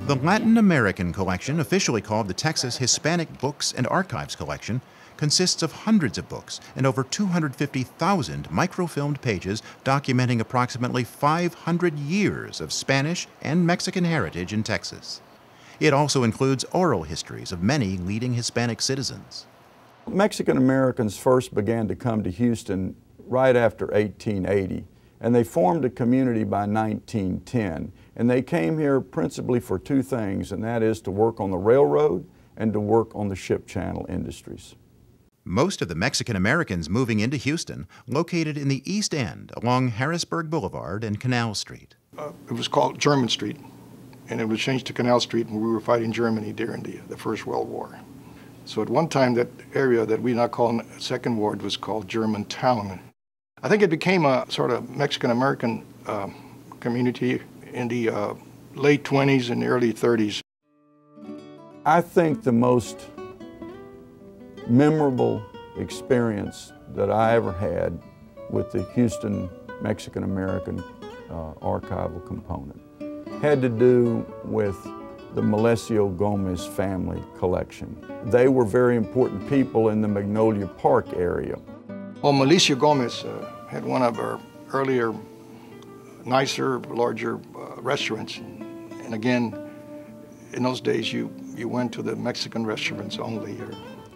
The Latin American collection, officially called the Texas Hispanic Books and Archives Collection, consists of hundreds of books and over 250,000 microfilmed pages documenting approximately 500 years of Spanish and Mexican heritage in Texas. It also includes oral histories of many leading Hispanic citizens. Mexican Americans first began to come to Houston right after 1880, and they formed a community by 1910. And they came here principally for two things, and that is to work on the railroad and to work on the ship channel industries. Most of the Mexican Americans moving into Houston located in the East End along Harrisburg Boulevard and Canal Street. It was called German Street, and it was changed to Canal Street when we were fighting Germany during the First World War. So at one time, that area that we now call Second Ward was called Germantown. I think it became a sort of Mexican-American community in the late 20s and early 30s. I think the most memorable experience that I ever had with the Houston Mexican American archival component had to do with the Melisio Gomez Family Collection. They were very important people in the Magnolia Park area. Well, Melisio Gomez had one of our earlier, nicer, larger restaurants. And again, in those days, you went to the Mexican restaurants only.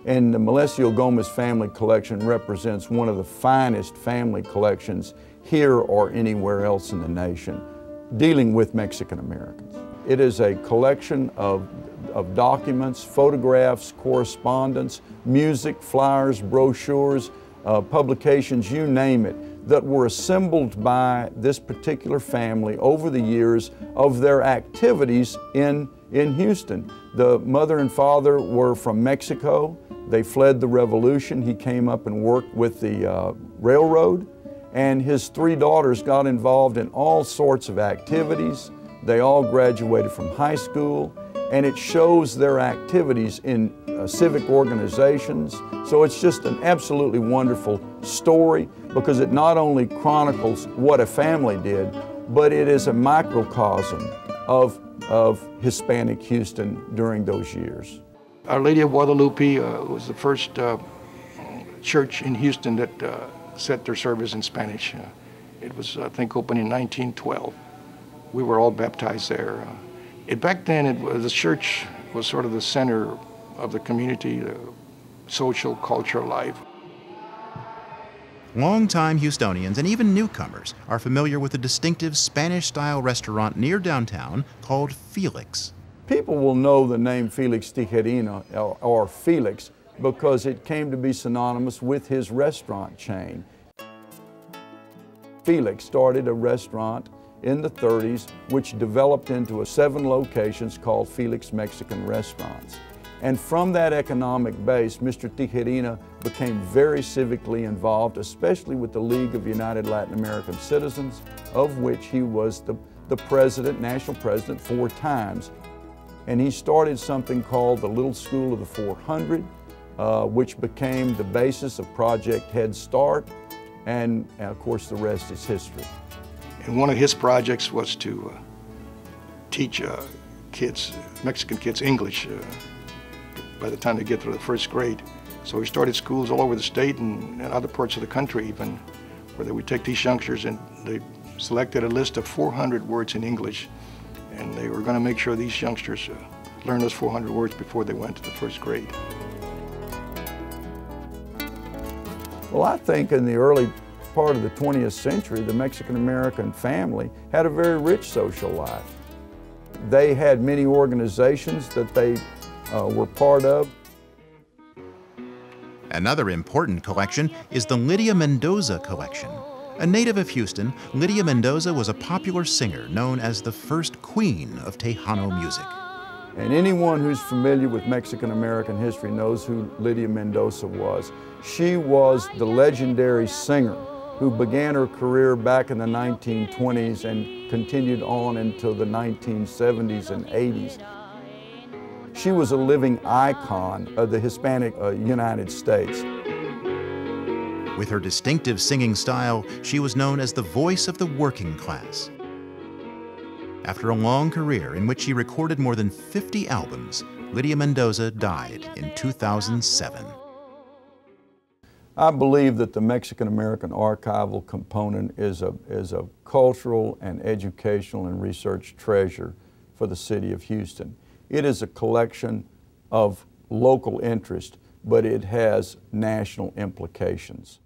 And the Melisio Gomez Family Collection represents one of the finest family collections here or anywhere else in the nation dealing with Mexican Americans. It is a collection of documents, photographs, correspondence, music, flyers, brochures, publications, you name it, that were assembled by this particular family over the years of their activities in Houston. The mother and father were from Mexico. They fled the revolution. He came up and worked with the railroad, and his three daughters got involved in all sorts of activities. They all graduated from high school, and it shows their activities in civic organizations. So it's just an absolutely wonderful story because it not only chronicles what a family did, but it is a microcosm of Hispanic Houston during those years. Our Lady of Guadalupe was the first church in Houston that set their service in Spanish. It was, I think, opened in 1912. We were all baptized there. Back then, the church was sort of the center of the community, the social, cultural life. Longtime Houstonians and even newcomers are familiar with a distinctive Spanish-style restaurant near downtown called Felix. People will know the name Felix Tijerina or Felix because it came to be synonymous with his restaurant chain. Felix started a restaurant in the 30s which developed into 7 locations called Felix Mexican Restaurants. And from that economic base, Mr. Tijerina became very civically involved, especially with the League of United Latin American Citizens, of which he was the president, national president, 4 times. And he started something called the Little School of the 400, which became the basis of Project Head Start, and of course the rest is history. And one of his projects was to teach kids, Mexican kids, English by the time they get through the 1st grade. So he started schools all over the state and other parts of the country even, where they would take these youngsters and they selected a list of 400 words in English, and they were going to make sure these youngsters learned those 400 words before they went to the 1st grade. Well, I think in the early part of the 20th century, the Mexican-American family had a very rich social life. They had many organizations that they were part of. Another important collection is the Lydia Mendoza collection. A native of Houston, Lydia Mendoza was a popular singer known as the first queen of Tejano music. And anyone who's familiar with Mexican-American history knows who Lydia Mendoza was. She was the legendary singer who began her career back in the 1920s and continued on until the 1970s and 80s. She was a living icon of the Hispanic United States. With her distinctive singing style, she was known as the voice of the working class. After a long career in which she recorded more than 50 albums, Lydia Mendoza died in 2007. I believe that the Mexican-American archival component is a cultural and educational and research treasure for the city of Houston. It is a collection of local interest, but it has national implications.